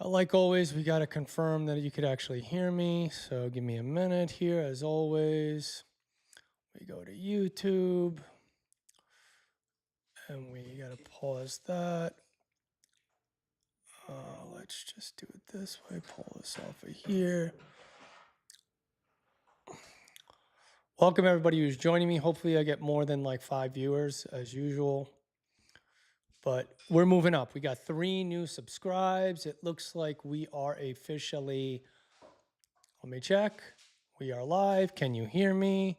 Like always, we got to confirm that you could actually hear me. So give me a minute here. As always, we go to YouTube and we got to pause that. Let's just do it this way. Pull this off of here. Welcome everybody who's joining me. Hopefully I get more than like 5 viewers as usual. But we're moving up. We got 3 new subscribes. It looks like we are officially, let me check. We are live. Can you hear me?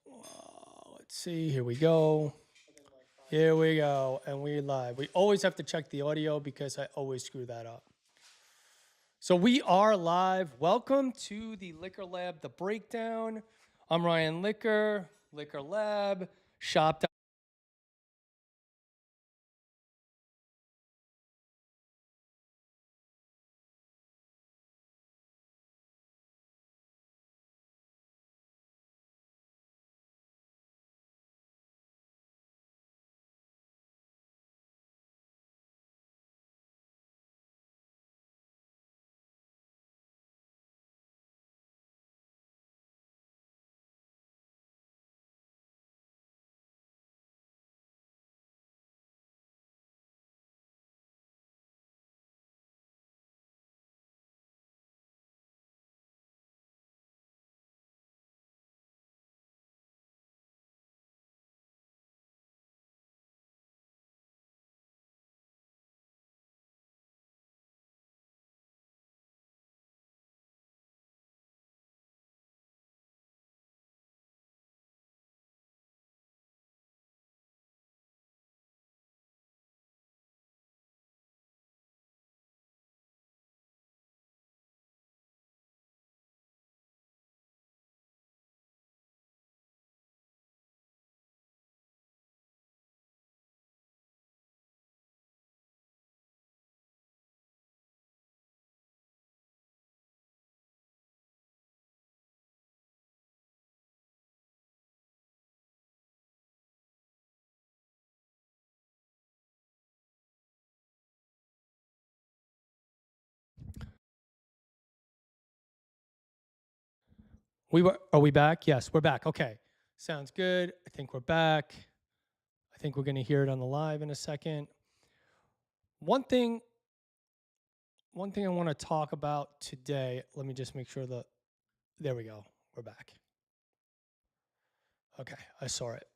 Let's see. Here we go. Here we go. And we're live. We always have to check the audio because I always screw that up. So we are live. Welcome to the Liquor Lab, The Breakdown. I'm Ryan Liquor, Liquor Lab, shop. Are we back? Yes, we're back. Okay. Sounds good. I think we're back. I think we're going to hear it on the live in a second. One thing I want to talk about today, let me just make sure there we go. We're back. Okay, I saw it.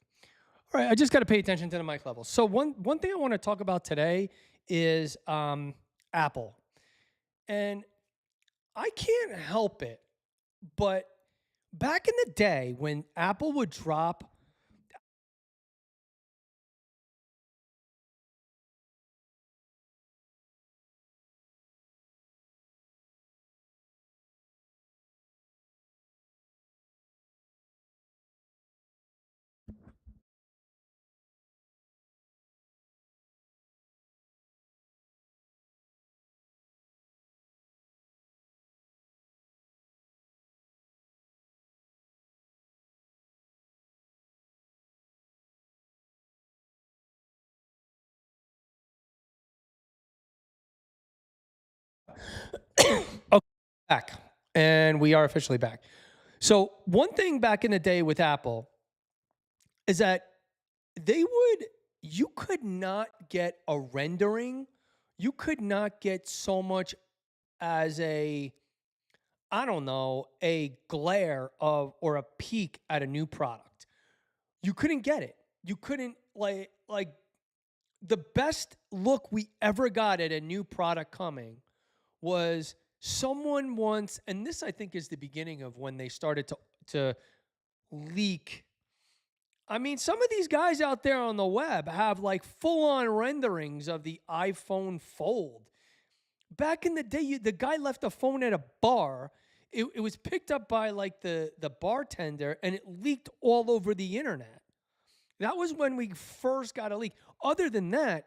All right, I just got to pay attention to the mic level. So one thing I want to talk about today is Apple. And I can't help it, but back in the day when Apple would drop okay, back. And we are officially back. So one thing back in the day with Apple is that you could not get a rendering. You could not get so much as I don't know, a glare of or a peek at a new product. You couldn't get it. You couldn't like the best look we ever got at a new product coming was someone once, and this I think is the beginning of when they started to leak. I mean, some of these guys out there on the web have like full-on renderings of the iPhone Fold. Back in the day, the guy left a phone at a bar. It was picked up by like the bartender, and it leaked all over the internet. That was when we first got a leak. Other than that,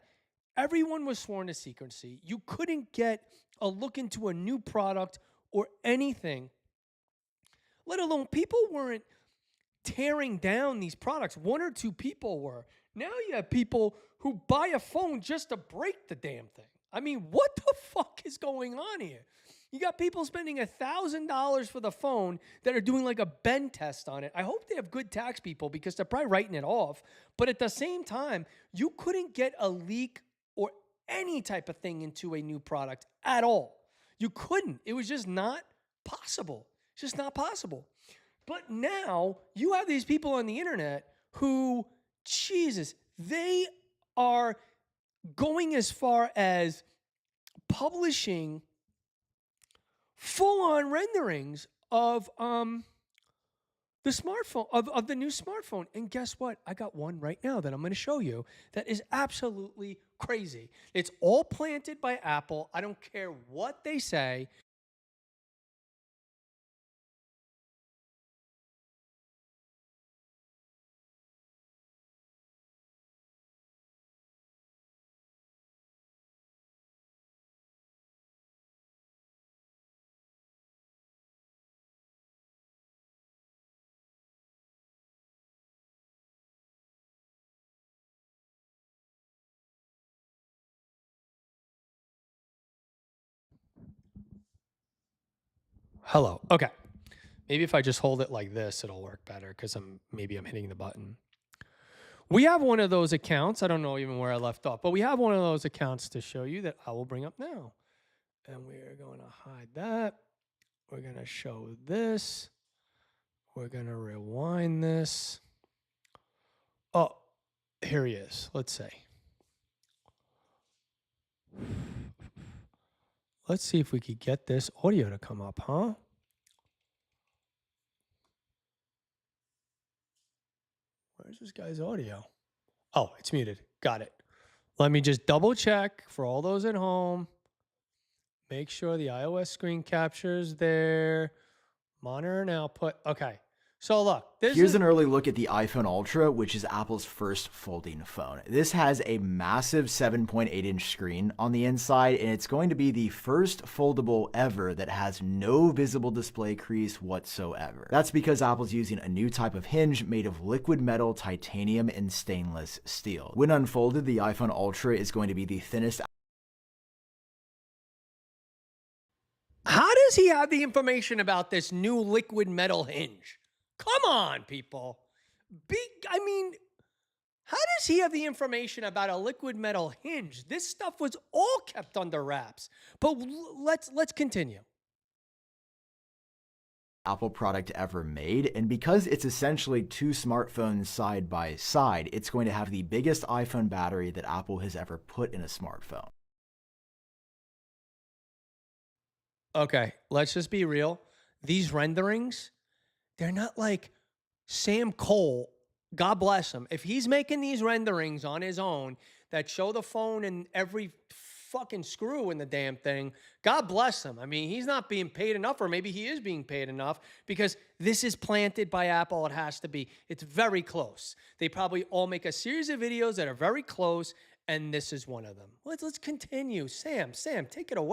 everyone was sworn to secrecy. You couldn't get a look into a new product or anything, let alone people weren't tearing down these products. 1 or 2 people were. Now you have people who buy a phone just to break the damn thing. I mean, what the fuck is going on here? You got people spending $1,000 for the phone that are doing like a bend test on it. I hope they have good tax people because they're probably writing it off. But at the same time, you couldn't get a leak or any type of thing into a new product at all. You couldn't. It was just not possible. It's just not possible. But now you have these people on the internet who, Jesus, they are going as far as publishing full-on renderings of the smartphone, of the new smartphone. And guess what? I got one right now that I'm going to show you that is absolutely crazy. It's all planted by Apple. I don't care what they say. Hello. Okay. Maybe if I just hold it like this, it'll work better because maybe I'm hitting the button. We have one of those accounts. I don't know even where I left off, but we have one of those accounts to show you that I will bring up now. And we're going to hide that. We're going to show this. We're going to rewind this. Oh, here he is. Let's see. Let's see if we could get this audio to come up, huh? Where's this guy's audio? Oh, it's muted. Got it. Let me just double check for all those at home. Make sure the iOS screen capture is there. Monitor and output. Okay. So look, here's an early look at the iPhone Ultra, which is Apple's first folding phone. This has a massive 7.8-inch screen on the inside, and it's going to be the first foldable ever that has no visible display crease whatsoever. That's because Apple's using a new type of hinge made of liquid metal, titanium, and stainless steel. When unfolded, the iPhone Ultra is going to be the thinnest. How does he have the information about this new liquid metal hinge? Come on, people. How does he have the information about a liquid metal hinge? This stuff was all kept under wraps. But let's continue. Apple product ever made, and because it's essentially two smartphones side by side, it's going to have the biggest iPhone battery that Apple has ever put in a smartphone. Okay, let's just be real. These renderings, they're not like Sam Cole, God bless him. If he's making these renderings on his own that show the phone and every fucking screw in the damn thing, God bless him. I mean, he's not being paid enough, or maybe he is being paid enough because this is planted by Apple. It has to be. It's very close. They probably all make a series of videos that are very close, and this is one of them. Let's continue. Sam, take it away.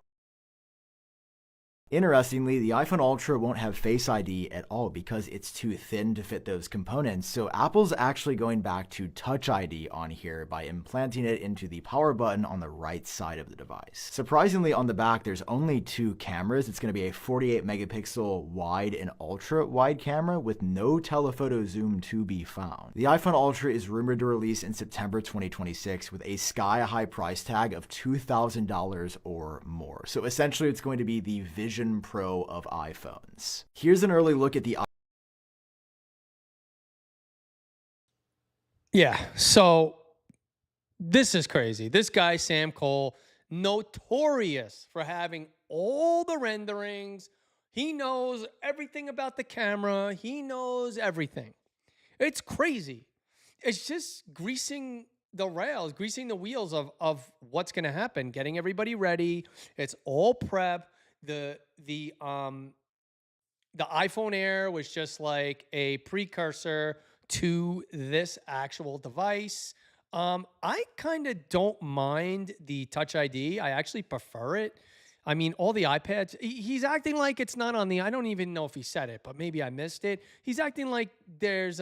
Interestingly, the iPhone Ultra won't have Face ID at all because it's too thin to fit those components, so Apple's actually going back to Touch ID on here by implanting it into the power button on the right side of the device. Surprisingly, on the back, there's only two cameras. It's going to be a 48 megapixel wide and ultra wide camera with no telephoto zoom to be found. The iPhone Ultra is rumored to release in September 2026 with a sky-high price tag of $2,000 or more. So essentially, it's going to be the Vision Pro of iPhones. Here's an early look at the so this is crazy. This guy, Sam Cole, notorious for having all the renderings. He knows everything about the camera. He knows everything. It's crazy. It's just greasing the rails, greasing the wheels of what's going to happen, getting everybody ready. It's all prep. The iPhone Air was just like a precursor to this actual device. I kind of don't mind the Touch ID. I actually prefer it. I mean, all the iPads, he's acting like it's not on the, I don't even know if he said it, but maybe I missed it. He's acting like there's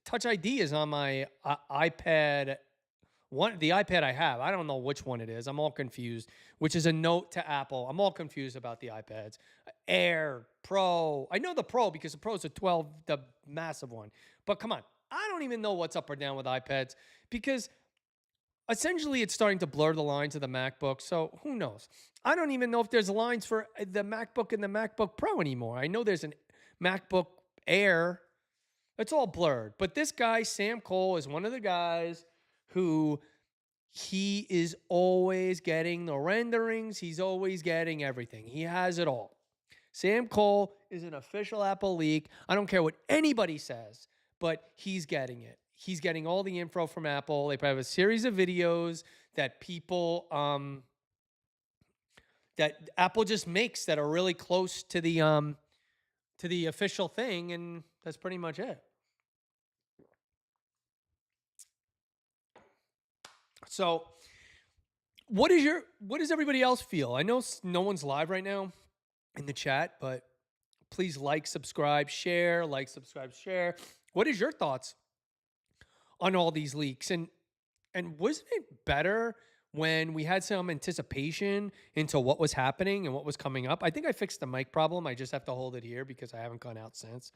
Touch ID is on my iPad. The iPad I have, I don't know which one it is. I'm all confused. Which is a note to Apple. I'm all confused about the iPads. Air, Pro. I know the Pro because the Pro is a 12, the massive one. But come on, I don't even know what's up or down with iPads because essentially it's starting to blur the lines of the MacBook. So who knows? I don't even know if there's lines for the MacBook and the MacBook Pro anymore. I know there's an MacBook Air. It's all blurred. But this guy, Sam Cole, is one of the guys who he is always getting the renderings. He's always getting everything. He has it all. Sam Cole is an official Apple leak. I don't care what anybody says, but he's getting it. He's getting all the info from Apple. They have a series of videos that people that Apple just makes that are really close to the official thing, and that's pretty much it. So, what does everybody else feel? I know no one's live right now in the chat, but please like, subscribe, share, like, subscribe, share. What is your thoughts on all these leaks? And wasn't it better when we had some anticipation into what was happening and what was coming up? I think I fixed the mic problem. I just have to hold it here because I haven't gone out since.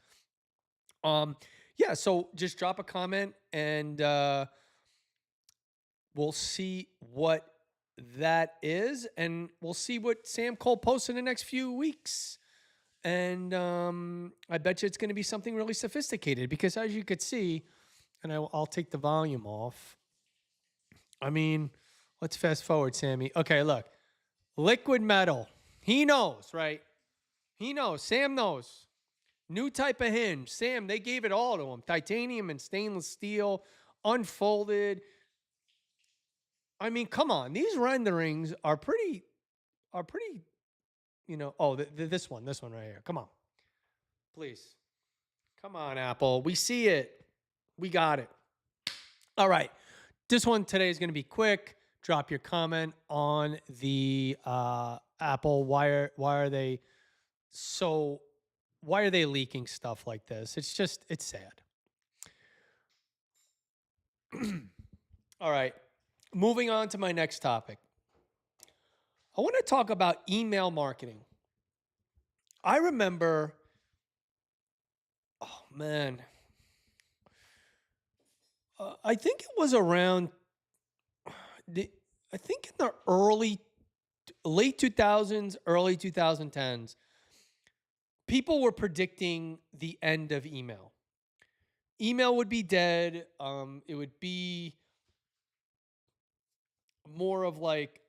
Um yeah, so just drop a comment and we'll see what that is, and we'll see what Sam Cole posts in the next few weeks. And I bet you it's going to be something really sophisticated because, as you could see, and I'll take the volume off. I mean, let's fast forward, Sammy. Okay, look, liquid metal. He knows, right? He knows. Sam knows. New type of hinge. Sam, they gave it all to him. Titanium and stainless steel, unfolded. I mean, come on. These renderings are pretty, oh, this one right here. Come on. Please. Come on, Apple. We see it. We got it. All right. This one today is going to be quick. Drop your comment on the Apple. Why are they leaking stuff like this? It's sad. All right. Moving on to my next topic. I want to talk about email marketing. I remember, oh man, I think it was around I think in the late 2000s, early 2010s, people were predicting the end of email. Email would be dead. It would be more of like,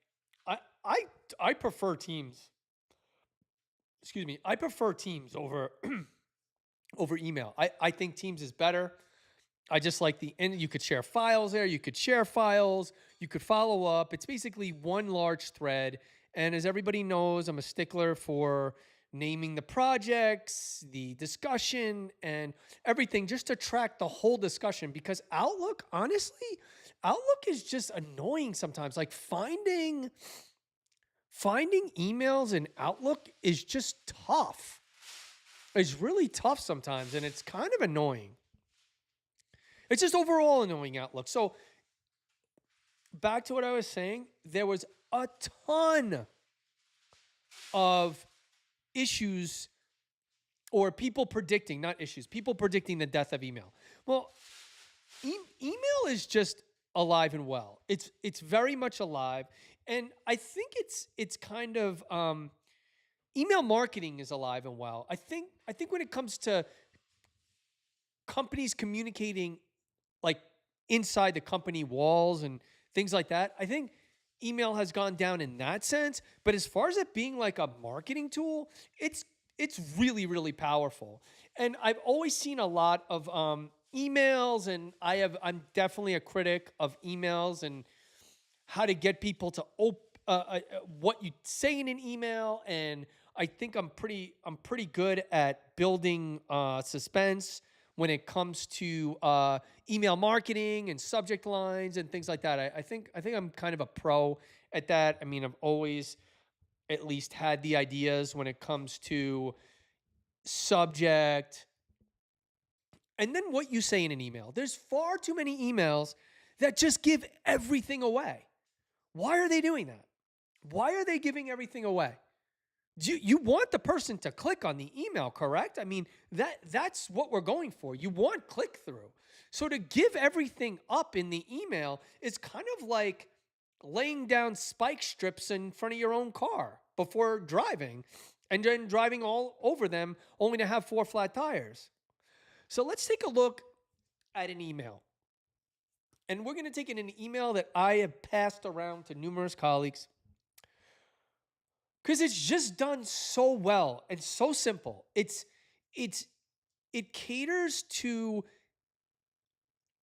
I prefer Teams. Excuse me. I prefer Teams over over email. I think Teams is better. I just like and you could share files there. You could share files. You could follow up. It's basically one large thread. And as everybody knows, I'm a stickler for naming the projects, the discussion, and everything just to track the whole discussion. Because Outlook, honestly, Outlook is just annoying sometimes. Like finding emails in Outlook is just tough. It's really tough sometimes, and it's kind of annoying. It's just overall annoying Outlook. So back to what I was saying, there was a ton of issues or people predicting, not issues, people predicting the death of email. Well, email is just alive and well. It's very much alive. And I think it's kind of email marketing is alive and well. I think when it comes to companies communicating like inside the company walls and things like that, I think email has gone down in that sense. But as far as it being like a marketing tool, it's really, really powerful. And I've always seen a lot of emails, and I'm definitely a critic of emails and how to get people to what you say in an email. And I think I'm pretty good at building suspense when it comes to email marketing and subject lines and things like that. I think I'm kind of a pro at that. I mean, I've always at least had the ideas when it comes to subject and then what you say in an email. There's far too many emails that just give everything away. Why are they doing that? Why are they giving everything away? You want the person to click on the email, correct? I mean, that's what we're going for. You want click through. So to give everything up in the email is kind of like laying down spike strips in front of your own car before driving and then driving all over them only to have 4 flat tires. So let's take a look at an email. And we're going to take in an email that I have passed around to numerous colleagues because it's just done so well and so simple. It caters to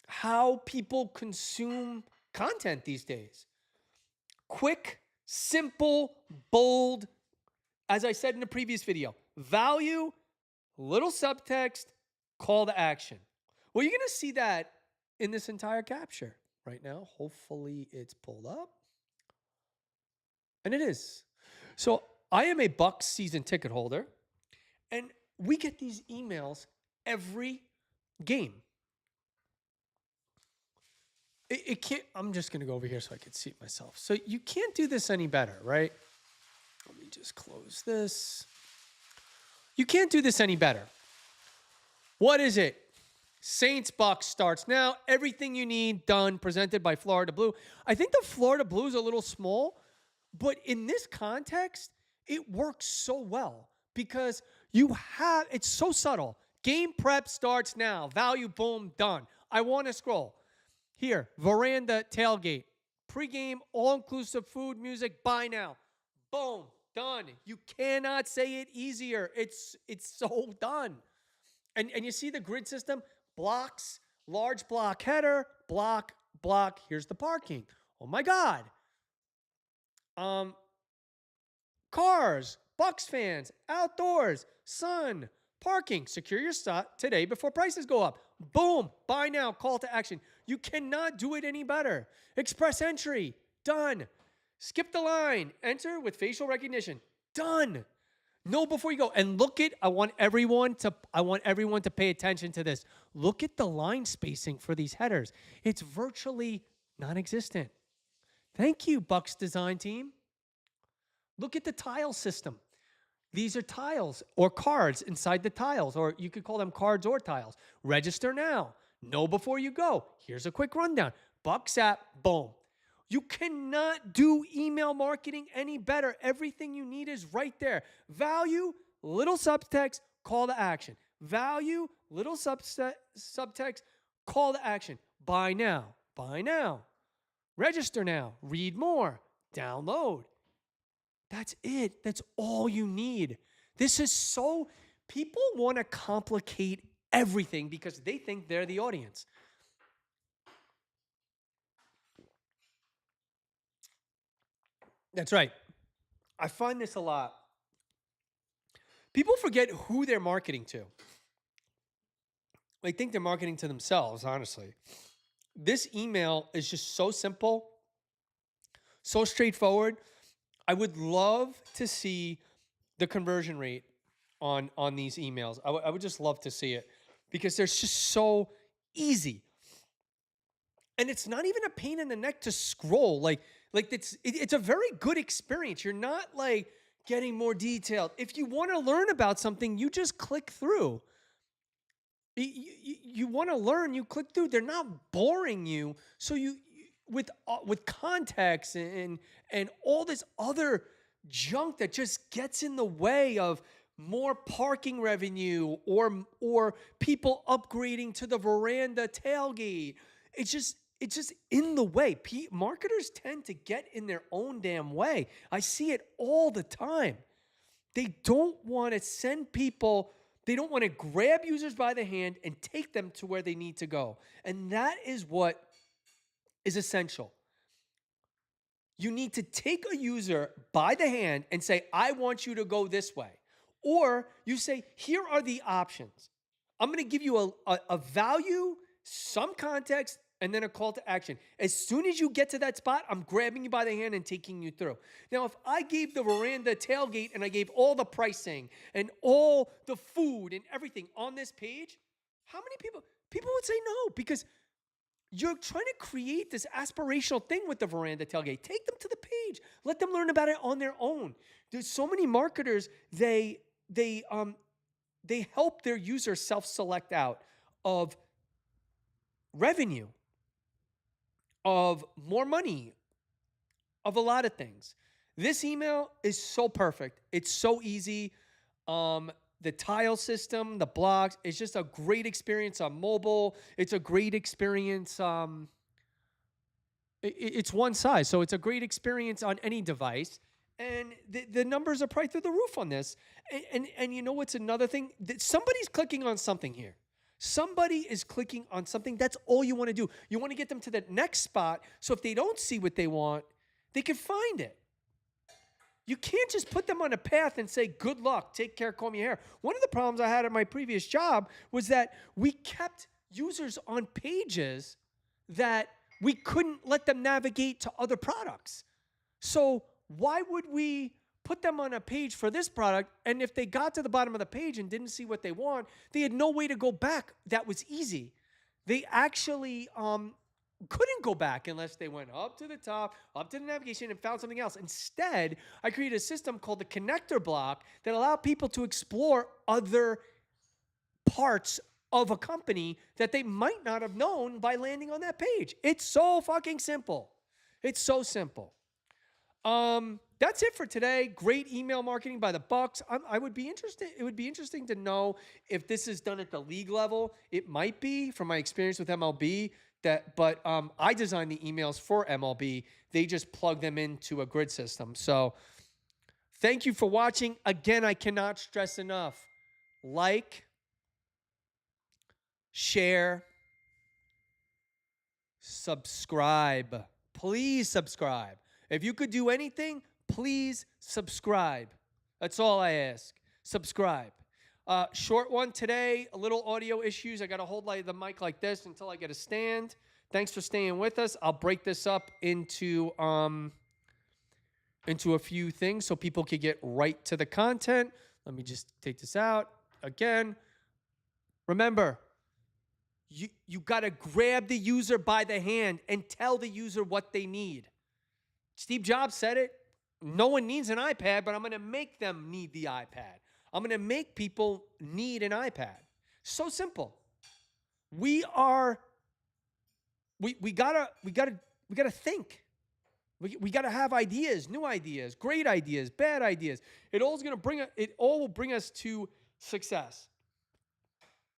how people consume content these days. Quick, simple, bold. As I said in the previous video, value, little subtext, call to action. Well, you're going to see that in this entire capture right now. Hopefully it's pulled up. And it is. So I am a Bucks season ticket holder, and we get these emails every game. It can't, I'm just going to go over here so I can see it myself. So you can't do this any better, right? Let me just close this. You can't do this any better. What is it? Saints Bucks starts now. Everything you need done, presented by Florida Blue. I think the Florida Blue is a little small, but in this context, it works so well because it's so subtle. Game prep starts now. Value, boom, done. I want to scroll. Here, veranda tailgate. Pre-game, all-inclusive food, music, buy now. Boom, done. You cannot say it easier. It's so done. And you see the grid system? Blocks, large block header, block. Here's the parking. Oh my God. Cars, Bucks fans, outdoors, sun, parking. Secure your spot today before prices go up. Boom, buy now, call to action. You cannot do it any better. Express entry, done. Skip the line, enter with facial recognition, done. Know before you go. And look at, I want everyone to pay attention to this. Look at the line spacing for these headers. It's virtually non-existent. Thank you, Bucks design team. Look at the tile system. These are tiles or cards inside the tiles, or you could call them cards or tiles. Register now. Know before you go. Here's a quick rundown. Bucks app, boom. You cannot do email marketing any better. Everything you need is right there. Value, little subtext, call to action. Value, little subtext, call to action. Buy now. Buy now. Register now. Read more. Download. That's it. That's all you need. This is so, people want to complicate everything because they think they're the audience. That's right. I find this a lot. People forget who they're marketing to. They think they're marketing to themselves, honestly. This email is just so simple, so straightforward. I would love to see the conversion rate on these emails. I would just love to see it because they're just so easy. And it's not even a pain in the neck to scroll. Like it's a very good experience. You're not like getting more detailed. If you want to learn about something, you just click through. You want to learn, you click through. They're not boring you. So you with context and all this other junk that just gets in the way of more parking revenue or people upgrading to the veranda tailgate. It's just in the way. Marketers tend to get in their own damn way. I see it all the time. They don't want to send people, they don't want to grab users by the hand and take them to where they need to go. And that is what is essential. You need to take a user by the hand and say, I want you to go this way. Or you say, here are the options. I'm going to give you a value, some context, and then a call to action. As soon as you get to that spot, I'm grabbing you by the hand and taking you through. Now, if I gave the veranda tailgate and I gave all the pricing and all the food and everything on this page, How many people would say no because you're trying to create this aspirational thing with the veranda tailgate. Take them to the page. Let them learn about it on their own. There's so many marketers, they help their users self-select out of revenue, of more money, of a lot of things. This email is so perfect. It's so easy. The tile system, the blocks, it's just a great experience on mobile. It's a great experience. It's one size, so it's a great experience on any device. And the numbers are probably through the roof on this. And you know what's another thing? Somebody's clicking on something here. Somebody is clicking on something. That's all you want to do. You want to get them to the next spot. So if they don't see what they want, they can find it. You can't just put them on a path and say, good luck, take care, comb your hair. One of the problems I had at my previous job was that we kept users on pages that we couldn't let them navigate to other products. So why would we put them on a page for this product, and if they got to the bottom of the page and didn't see what they want, they had no way to go back? That was easy. They actually couldn't go back unless they went up to the top, up to the navigation, and found something else. Instead, I created a system called the connector block that allowed people to explore other parts of a company that they might not have known by landing on that page. It's so fucking simple. It's so simple. That's it for today. Great email marketing by the Bucks. I would be interested. It would be interesting to know if this is done at the league level. It might be, from my experience with MLB. But I designed the emails for MLB. They just plug them into a grid system. So thank you for watching. Again, I cannot stress enough. Like, share, subscribe. Please subscribe. If you could do anything, please subscribe. That's all I ask. Subscribe. Short one today, a little audio issues. I got to hold the mic like this until I get a stand. Thanks for staying with us. I'll break this up into a few things so people can get right to the content. Let me just take this out again. Remember, you got to grab the user by the hand and tell the user what they need. Steve Jobs said it. No one needs an iPad, but I'm going to make them need the iPad. I'm going to make people need an iPad. So simple. We gotta think. We gotta have ideas, new ideas, great ideas, bad ideas. It all will bring us to success.